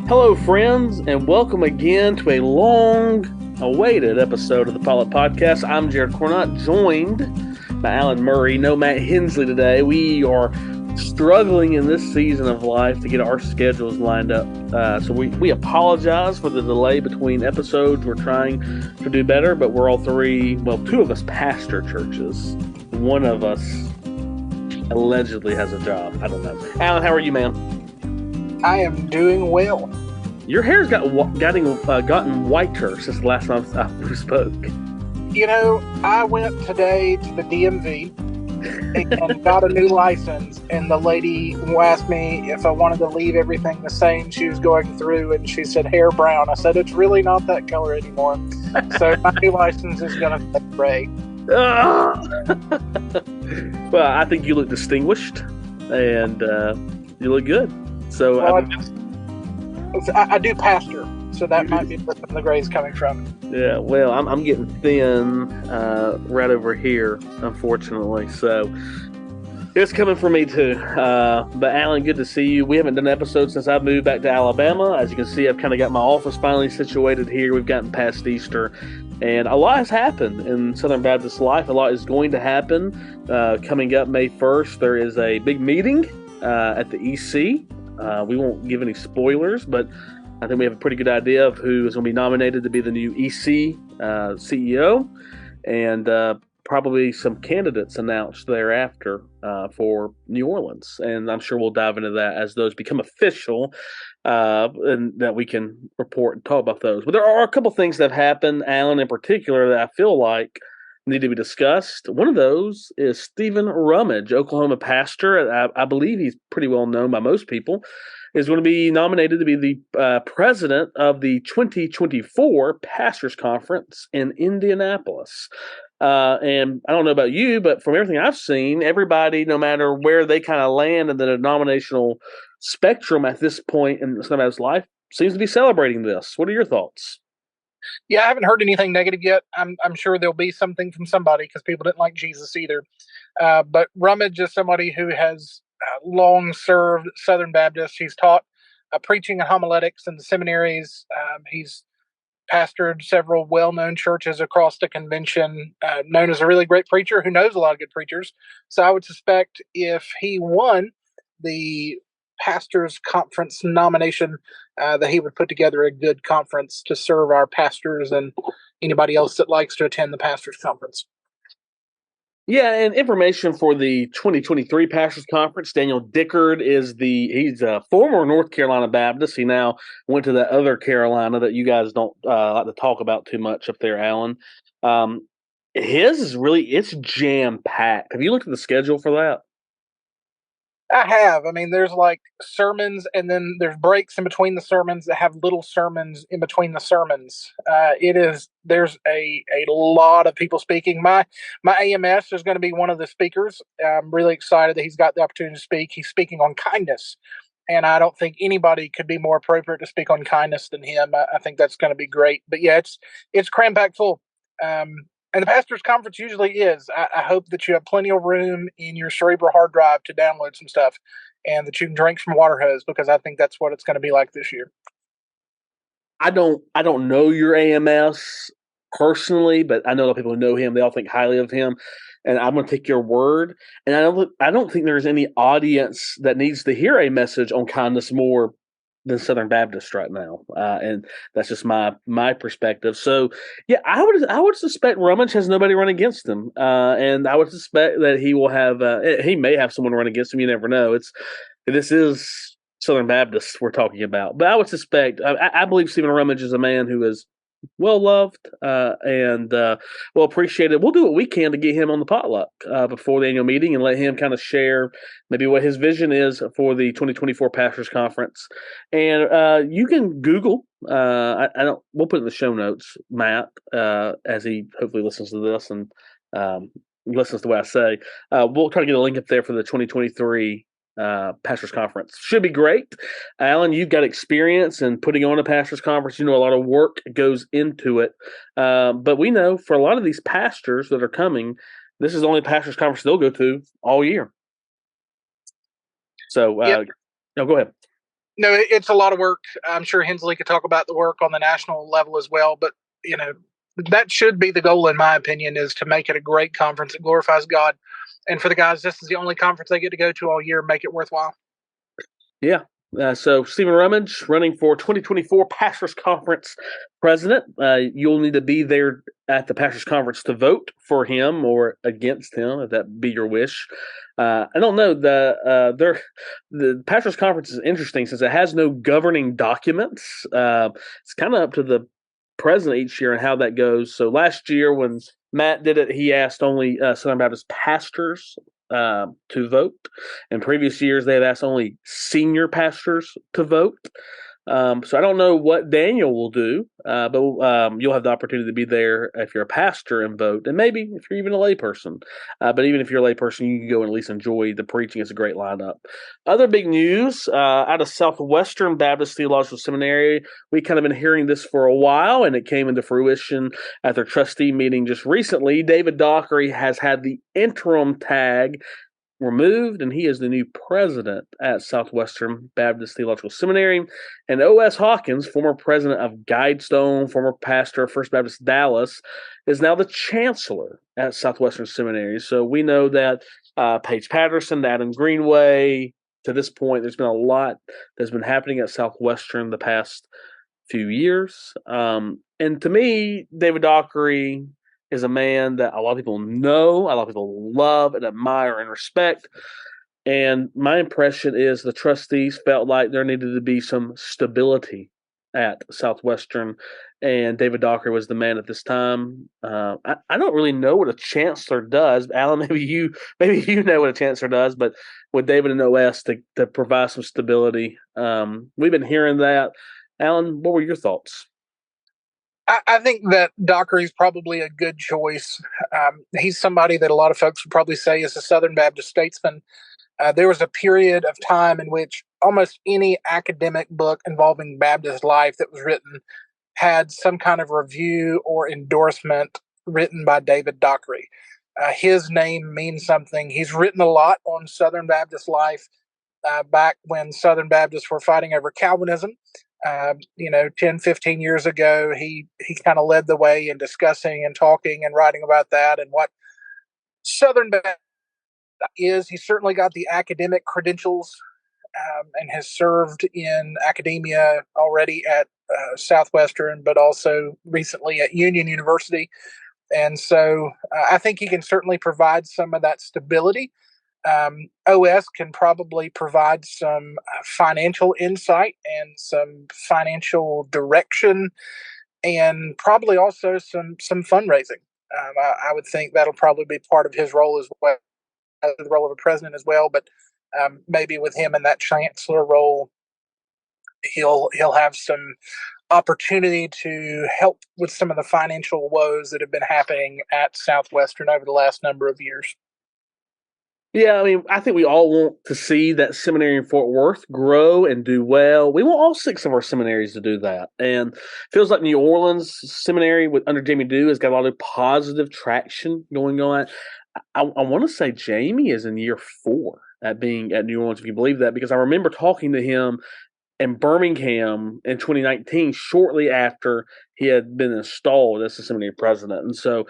Hello, friends, and welcome again to a long-awaited episode of the POTLUCK Podcast. I'm Jared Cornott, joined by Alan Murray. No Matt Hensley today. We are struggling in this season of life to get our schedules lined up. So we apologize for the delay between episodes. We're trying to do better, but we're all two of us pastor churches. One of us allegedly has a job. I don't know. Alan, how are you, man? I am doing well. Your hair's gotten whiter since the last time we spoke. You know, I went today to the DMV and got a new license, and the lady asked me if I wanted to leave everything the same she was going through, and she said hair brown. I said, it's really not that color anymore. So my new license is going to be gray. Well, I think you look distinguished, and you look good. So well, I do pastor, so that might be where the gray's coming from. Yeah, well, I'm getting thin right over here, unfortunately. So it's coming for me too. But Alan, good to see you. We haven't done an episode since I moved back to Alabama. As you can see, I've kind of got my office finally situated here. We've gotten past Easter, and a lot has happened in Southern Baptist life. A lot is going to happen. Coming up May 1st, there is a big meeting at the EC. We won't give any spoilers, but I think we have a pretty good idea of who is going to be nominated to be the new EC CEO, and probably some candidates announced thereafter for New Orleans. And I'm sure we'll dive into that as those become official, and that we can report and talk about those. But there are a couple things that have happened, Alan, in particular, that I feel like need to be discussed. One of those is Stephen Rummage, Oklahoma pastor. I believe he's pretty well known by most people. Is going to be nominated to be the president of the 2024 Pastors Conference in Indianapolis. And I don't know about you, but from everything I've seen, everybody, no matter where they kind of land in the denominational spectrum at this point in somebody's life, seems to be celebrating this. What are your thoughts? Yeah, I haven't heard anything negative yet. I'm sure there'll be something from somebody because people didn't like Jesus either. But Rummage is somebody who has long served Southern Baptist. He's taught preaching and homiletics in the seminaries. He's pastored several well-known churches across the convention, known as a really great preacher who knows a lot of good preachers. So I would suspect if he won the Pastors Conference nomination, that he would put together a good conference to serve our pastors and anybody else that likes to attend the Pastors Conference. Yeah, and information for the 2023 Pastors Conference. Daniel Dickard he's a former North Carolina Baptist. He now went to that other Carolina that you guys don't like to talk about too much up there, Alan. His is it's jam-packed. Have you looked at the schedule for that? I have. I mean, there's like sermons, and then there's breaks in between the sermons that have little sermons in between the sermons. There's a lot of people speaking. My AMS is going to be one of the speakers. I'm really excited that he's got the opportunity to speak. He's speaking on kindness, and I don't think anybody could be more appropriate to speak on kindness than him. I think that's going to be great. But yeah, it's cram-packed full. And the Pastors Conference usually is. I hope that you have plenty of room in your Cerebral hard drive to download some stuff and that you can drink from a water hose, because I think that's what it's going to be like this year. I don't know your AMS personally, but I know a lot of people who know him. They all think highly of him, and I'm going to take your word. And I don't think there's any audience that needs to hear a message on kindness more than Southern Baptist right now, and that's just my perspective. So, yeah, I would suspect Rummage has nobody run against him, and I would suspect that he will have he may have someone run against him. You never know. This is Southern Baptist we're talking about, but I would suspect I believe Stephen Rummage is a man who is well loved and well appreciated. We'll do what we can to get him on the potluck before the annual meeting and let him kind of share maybe what his vision is for the 2024 Pastors Conference. And you can Google. We'll put it in the show notes, Matt, as he hopefully listens to this and listens to what I say. We'll try to get a link up there for the 2023 Pastors Conference. Should be great. Alan, you've got experience in putting on a Pastors Conference. You know, a lot of work goes into it. But we know for a lot of these pastors that are coming, this is the only Pastors Conference they'll go to all year. So, Yep. No, go ahead. No, it's a lot of work. I'm sure Hensley could talk about the work on the national level as well, but you know that should be the goal, in my opinion, is to make it a great conference that glorifies God. And for the guys, this is the only conference they get to go to all year. Make it worthwhile. Yeah. So Stephen Rummage running for 2024 Pastors Conference president. You'll need to be there at the Pastors Conference to vote for him or against him, if that be your wish. I don't know. The Pastors Conference is interesting since it has no governing documents. It's kind of up to the president each year and how that goes. So last year when Matt did it, he asked only Southern Baptist pastors to vote. In previous years, they had asked only senior pastors to vote. So I don't know what Daniel will do, but you'll have the opportunity to be there if you're a pastor and vote, and maybe if you're even a layperson. But even if you're a layperson, you can go and at least enjoy the preaching. It's a great lineup. Other big news out of Southwestern Baptist Theological Seminary. We kind of been hearing this for a while, and it came into fruition at their trustee meeting just recently. David Dockery has had the interim tag removed, and he is the new president at Southwestern Baptist Theological Seminary. And O.S. Hawkins, former president of Guidestone, former pastor of First Baptist Dallas, is now the chancellor at Southwestern Seminary. So we know that Paige Patterson, Adam Greenway, to this point, there's been a lot that's been happening at Southwestern the past few years. And to me, David Dockery is a man that a lot of people know, a lot of people love and admire and respect. And my impression is the trustees felt like there needed to be some stability at Southwestern, and David Dockery was the man at this time. I don't really know what a chancellor does. Alan, maybe you know what a chancellor does, but with David and OS to provide some stability, we've been hearing that. Alan, what were your thoughts? I think that Dockery is probably a good choice. He's somebody that a lot of folks would probably say is a Southern Baptist statesman. There was a period of time in which almost any academic book involving Baptist life that was written had some kind of review or endorsement written by David Dockery. His name means something. He's written a lot on Southern Baptist life back when Southern Baptists were fighting over Calvinism. 10, 15 years ago, he kind of led the way in discussing and talking and writing about that and what Southern Baptist is. He's certainly got the academic credentials and has served in academia already at Southwestern, but also recently at Union University. And so I think he can certainly provide some of that stability. OS can probably provide some financial insight and some financial direction, and probably also some fundraising. I would think that'll probably be part of his role as well, the role of a president as well. But maybe with him in that chancellor role, he'll have some opportunity to help with some of the financial woes that have been happening at Southwestern over the last number of years. Yeah, I mean, I think we all want to see that seminary in Fort Worth grow and do well. We want all 6 of our seminaries to do that. And it feels like New Orleans Seminary under Jamie Dew has got a lot of positive traction going on. I want to say Jamie is in year 4 at being at New Orleans, if you believe that, because I remember talking to him in Birmingham in 2019, shortly after he had been installed as the seminary president. And so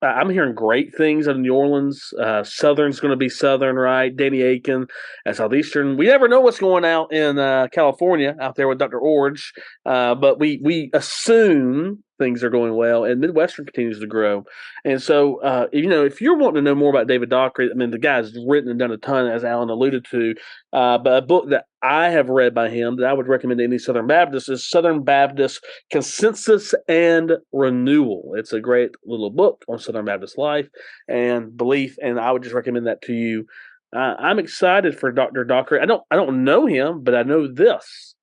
I'm hearing great things out of New Orleans. Southern's going to be Southern, right? Danny Aiken at Southeastern. We never know what's going out in California out there with Dr. Orge, but we assume things are going well, and Midwestern continues to grow. And so, if you're wanting to know more about David Dockery, I mean, the guy's written and done a ton, as Alan alluded to, but a book that I have read by him that I would recommend to any Southern Baptist is Southern Baptist Consensus and Renewal. It's a great little book on Southern Baptist life and belief, and I would just recommend that to you. I'm excited for Dr. Dockery. I don't know him, but I know this.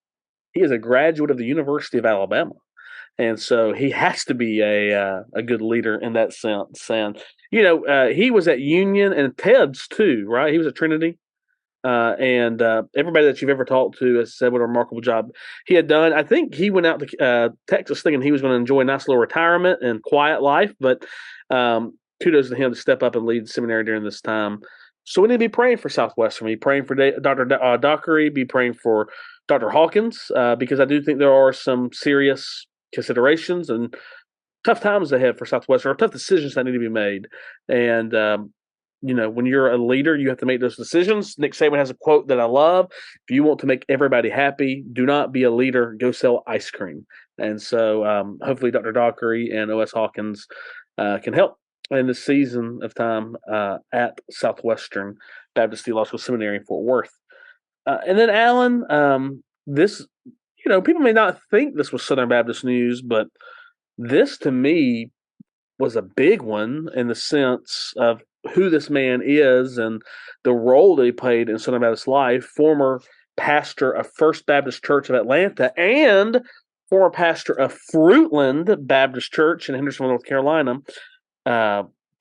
He is a graduate of the University of Alabama. And so he has to be a good leader in that sense. And, he was at Union and Ted's too, right? He was at Trinity. And everybody that you've ever talked to has said what a remarkable job he had done. I think he went out to Texas thinking he was going to enjoy a nice little retirement and quiet life. But kudos to him to step up and lead the seminary during this time. So we need to be praying for Southwestern. Be praying for Dr. Dockery. Be praying for Dr. Hawkins, because I do think there are some serious considerations and tough times ahead for Southwestern, or tough decisions that need to be made. And when you're a leader, you have to make those decisions. Nick Saban has a quote that I love: "If you want to make everybody happy, do not be a leader. Go sell ice cream." And so, hopefully, Dr. Dockery and O.S. Hawkins can help in this season of time at Southwestern Baptist Theological Seminary in Fort Worth. And then, Alan, this, people may not think this was Southern Baptist news, but this to me was a big one in the sense of who this man is and the role that he played in Southern Baptist life. Former pastor of First Baptist Church of Atlanta and former pastor of Fruitland Baptist Church in Hendersonville, North Carolina.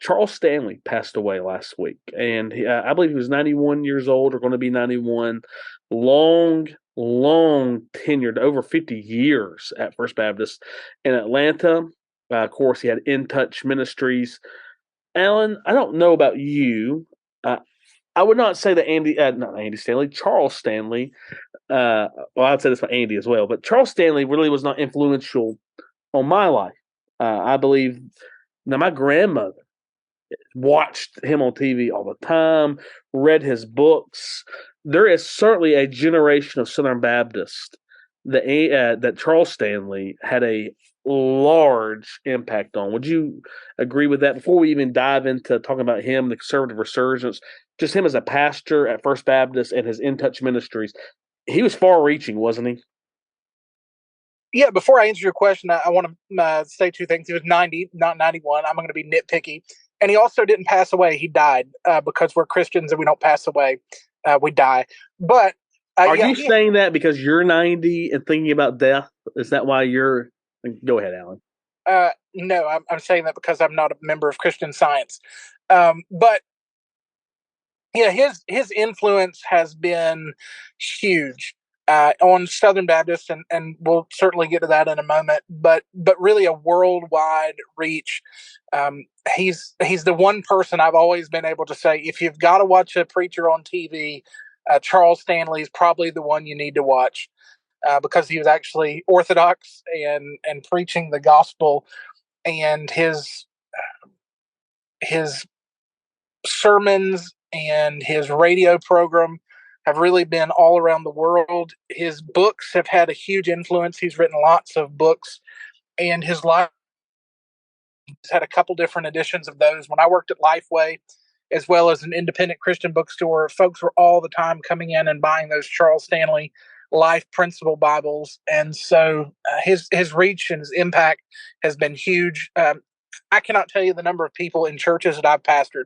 Charles Stanley passed away last week, and I believe he was 91 years old, or going to be 91. Long tenured, over 50 years at First Baptist in Atlanta. Of course, he had In Touch Ministries. Alan, I don't know about you. I would not say that not Andy Stanley, Charles Stanley. Well, I'd say this for Andy as well, but Charles Stanley really was not influential on my life. I believe. Now, my grandmother watched him on TV all the time, read his books. There is certainly a generation of Southern Baptists that Charles Stanley had a large impact on. Would you agree with that? Before we even dive into talking about him, the conservative resurgence, just him as a pastor at First Baptist and his In Touch Ministries, he was far-reaching, wasn't he? Yeah, before I answer your question, I want to say two things. He was 90, not 91. I'm going to be nitpicky. And he also didn't pass away. He died because we're Christians and we don't pass away. We die. But are you saying that because you're 90 and thinking about death? Is that why you're... Go ahead, Alan. No, I'm saying that because I'm not a member of Christian Science. But yeah, his influence has been huge on Southern Baptist, and we'll certainly get to that in a moment. But really a worldwide reach. He's the one person I've always been able to say, if you've got to watch a preacher on TV, Charles Stanley is probably the one you need to watch. Because he was actually orthodox and preaching the gospel, and his sermons and his radio program have really been all around the world. His books have had a huge influence. He's written lots of books, and his life has had a couple different editions of those. When I worked at Lifeway, as well as an independent Christian bookstore, folks were all the time coming in and buying those Charles Stanley Life Principle Bibles, and so his reach and his impact has been huge. I cannot tell you the number of people in churches that I've pastored.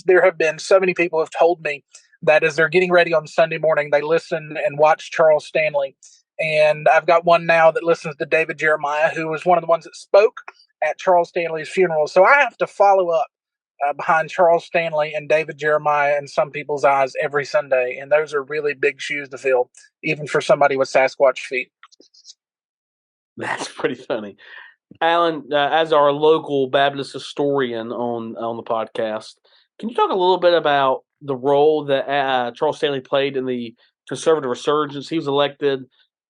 There have been so many people who have told me that as they're getting ready on Sunday morning, they listen and watch Charles Stanley. And I've got one now that listens to David Jeremiah, who was one of the ones that spoke at Charles Stanley's funeral. So I have to follow up behind Charles Stanley and David Jeremiah in some people's eyes every Sunday. And those are really big shoes to fill, even for somebody with Sasquatch feet. That's pretty funny. Alan, as our local Baptist historian on the podcast, can you talk a little bit about the role that Charles Stanley played in the conservative resurgence? He was elected,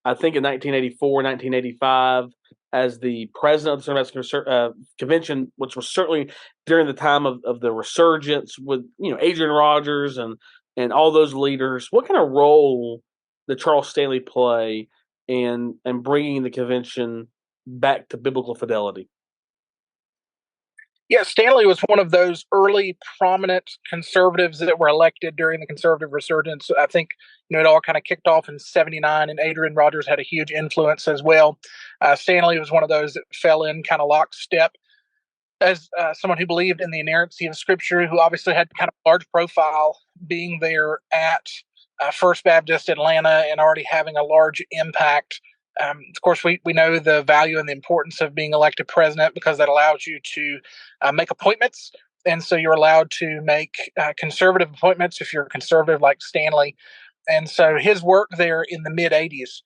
I think, in 1984, 1985, as the president of the Southern Baptist Convention, which was certainly during the time of the resurgence with Adrian Rogers and all those leaders. What kind of role did Charles Stanley play in bringing the convention back to biblical fidelity? Yeah, Stanley was one of those early prominent conservatives that were elected during the conservative resurgence. I think it all kind of kicked off in '79, and Adrian Rogers had a huge influence as well. Stanley was one of those that fell in kind of lockstep as someone who believed in the inerrancy of Scripture, who obviously had kind of a large profile being there at First Baptist Atlanta and already having a large impact. Of course, we know the value and the importance of being elected president, because that allows you to make appointments. And so you're allowed to make conservative appointments if you're a conservative like Stanley. And so his work there in the mid-'80s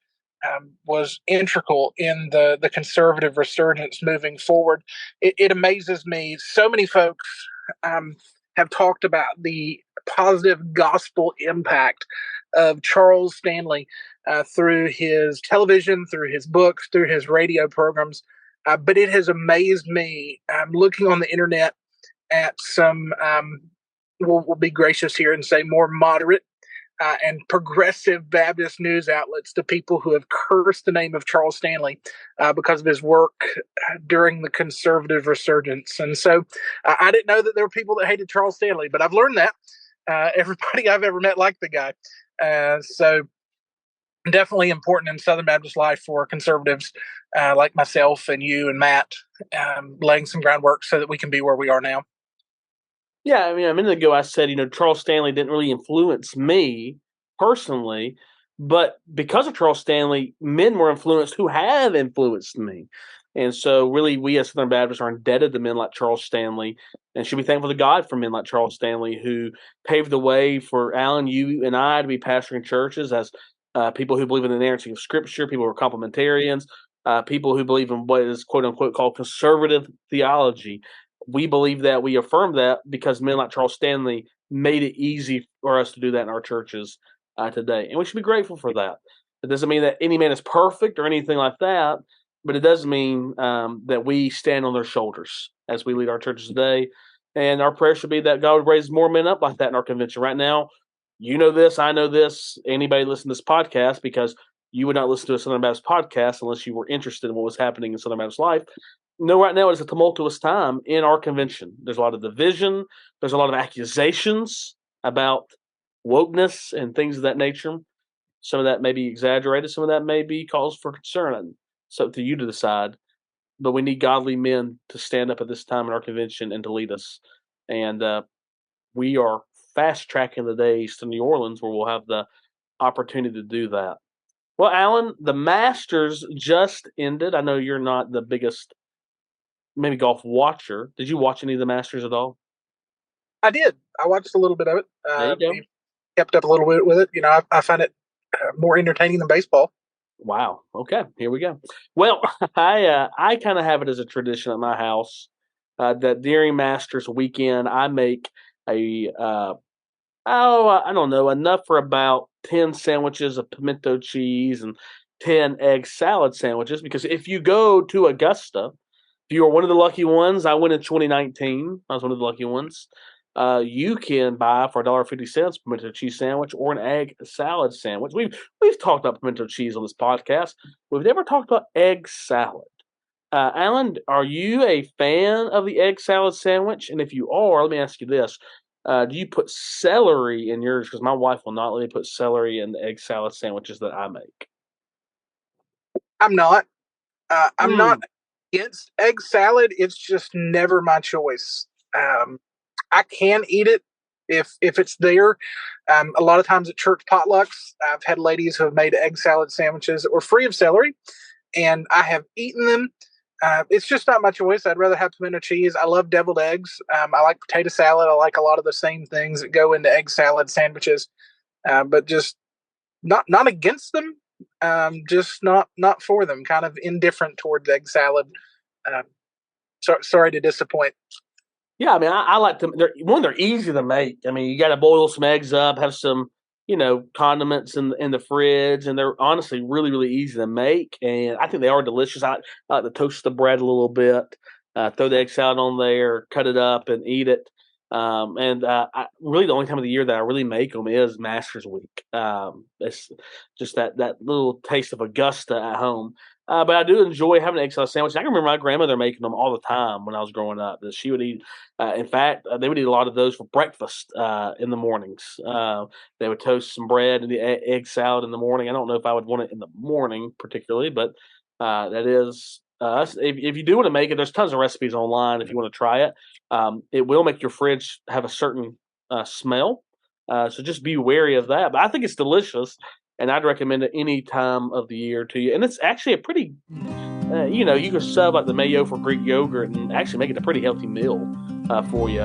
was integral in the conservative resurgence moving forward. It amazes me. So many folks have talked about the positive gospel impact of Charles Stanley through his television, through his books, through his radio programs. But it has amazed me looking on the internet at some, we'll be gracious here and say more moderate and progressive Baptist news outlets, to people who have cursed the name of Charles Stanley because of his work during the conservative resurgence. And so I didn't know that there were people that hated Charles Stanley, but I've learned that. Everybody I've ever met liked the guy. So definitely important in Southern Baptist life for conservatives like myself and you and Matt, laying some groundwork so that we can be where we are now. Yeah, I mean, a minute ago I said, Charles Stanley didn't really influence me personally, but because of Charles Stanley, men were influenced who have influenced me. And so really we as Southern Baptists are indebted to men like Charles Stanley and should be thankful to God for men like Charles Stanley who paved the way for Alan, you, and I to be pastoring churches as people who believe in the inerrancy of Scripture, people who are complementarians, people who believe in what is quote-unquote called conservative theology. We believe that, we affirm that because men like Charles Stanley made it easy for us to do that in our churches today. And we should be grateful for that. It doesn't mean that any man is perfect or anything like that, but it does mean that we stand on their shoulders as we lead our churches today. And our prayer should be that God would raise more men up like that in our convention. Right now, you know this, I know this, anybody listen to this podcast, because you would not listen to a Southern Baptist podcast unless you were interested in what was happening in Southern Baptist life. No, right now it is a tumultuous time in our convention. There's a lot of division. There's a lot of accusations about wokeness and things of that nature. Some of that may be exaggerated. Some of that may be cause for concern. It's up to you to decide. But we need godly men to stand up at this time in our convention and to lead us. And we are fast-tracking the days to New Orleans where we'll have the opportunity to do that. Well, Alan, the Masters just ended. I know you're not the biggest maybe golf watcher. Did you watch any of the Masters at all? I did. I watched a little bit of it. There you go. Kept up a little bit with it. I find it more entertaining than baseball. Wow. Okay, here we go. Well, I kind of have it as a tradition at my house that during Masters weekend I make I don't know, enough for about 10 sandwiches of pimento cheese and 10 egg salad sandwiches. Because if you go to Augusta, if you are one of the lucky ones, I went in 2019. I was one of the lucky ones. You can buy for $1.50 pimento cheese sandwich or an egg salad sandwich. We've talked about pimento cheese on this podcast. We've never talked about egg salad. Alan, are you a fan of the egg salad sandwich? And if you are, let me ask you this. Do you put celery in yours? Because my wife will not let me put celery in the egg salad sandwiches that I make. I'm not. I'm not against egg salad. It's just never my choice. I can eat it if it's there. A lot of times at church potlucks, I've had ladies who have made egg salad sandwiches that were free of celery, and I have eaten them. It's just not my choice. I'd rather have pimento cheese. I love deviled eggs. I like potato salad. I like a lot of the same things that go into egg salad sandwiches, but just not against them. Just not for them. Kind of indifferent towards egg salad. Sorry to disappoint. Yeah, I mean, I like them. They're easy to make. I mean, you got to boil some eggs up, have some, condiments in the fridge, and they're honestly really, really easy to make. And I think they are delicious. I like to toast the bread a little bit, throw the egg salad on there, cut it up, and eat it. Really the only time of the year that I really make them is Masters Week. It's just that little taste of Augusta at home. But I do enjoy having an egg salad sandwich. I can remember my grandmother making them all the time when I was growing up. That she would eat. In fact, they would eat a lot of those for breakfast in the mornings. They would toast some bread and the egg salad in the morning. I don't know if I would want it in the morning particularly, but that is. If you do want to make it, there's tons of recipes online if you want to try it. It will make your fridge have a certain smell, so just be wary of that. But I think it's delicious, and I'd recommend it any time of the year to you. And it's actually a pretty, you can sub like the mayo for Greek yogurt and actually make it a pretty healthy meal for you.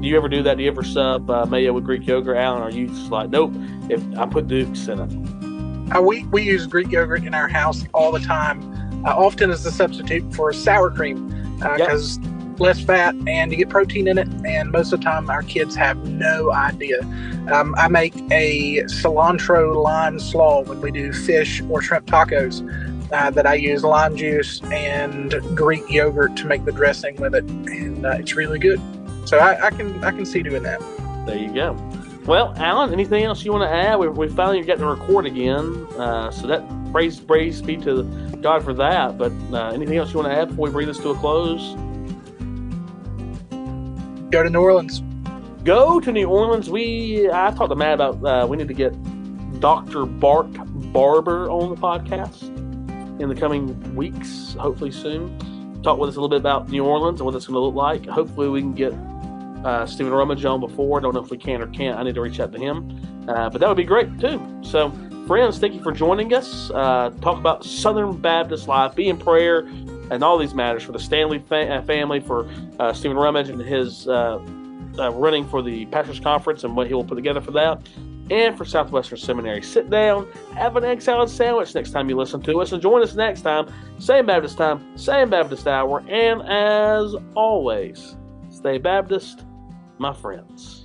Do you ever do that? Do you ever sub mayo with Greek yogurt, Alan? Or are you just like, nope, if I put Dukes in it? We use Greek yogurt in our house all the time. Often as a substitute for sour cream because less fat, and you get protein in it. And most of the time, our kids have no idea. I make a cilantro lime slaw when we do fish or shrimp tacos. That I use lime juice and Greek yogurt to make the dressing with it, and it's really good. So I can see doing that. There you go. Well, Alan, anything else you want to add? We finally got to record again, so that praise be to God for that. But anything else you want to add before we bring this to a close? Go to New Orleans. Go to New Orleans. I talked to Matt about we need to get Dr. Bart Barber on the podcast in the coming weeks, hopefully soon. Talk with us a little bit about New Orleans and what it's going to look like. Hopefully we can get Stephen Rummage on before. I don't know if we can or can't. I need to reach out to him. But that would be great too. So, friends, thank you for joining us. Talk about Southern Baptist life, be in prayer, and all these matters for the Stanley family, for Stephen Rummage and his running for the Pastors Conference and what he will put together for that. And for Southwestern Seminary. Sit down, have an egg salad sandwich next time you listen to us, and join us next time, same Baptist hour, and as always, stay Baptist, my friends.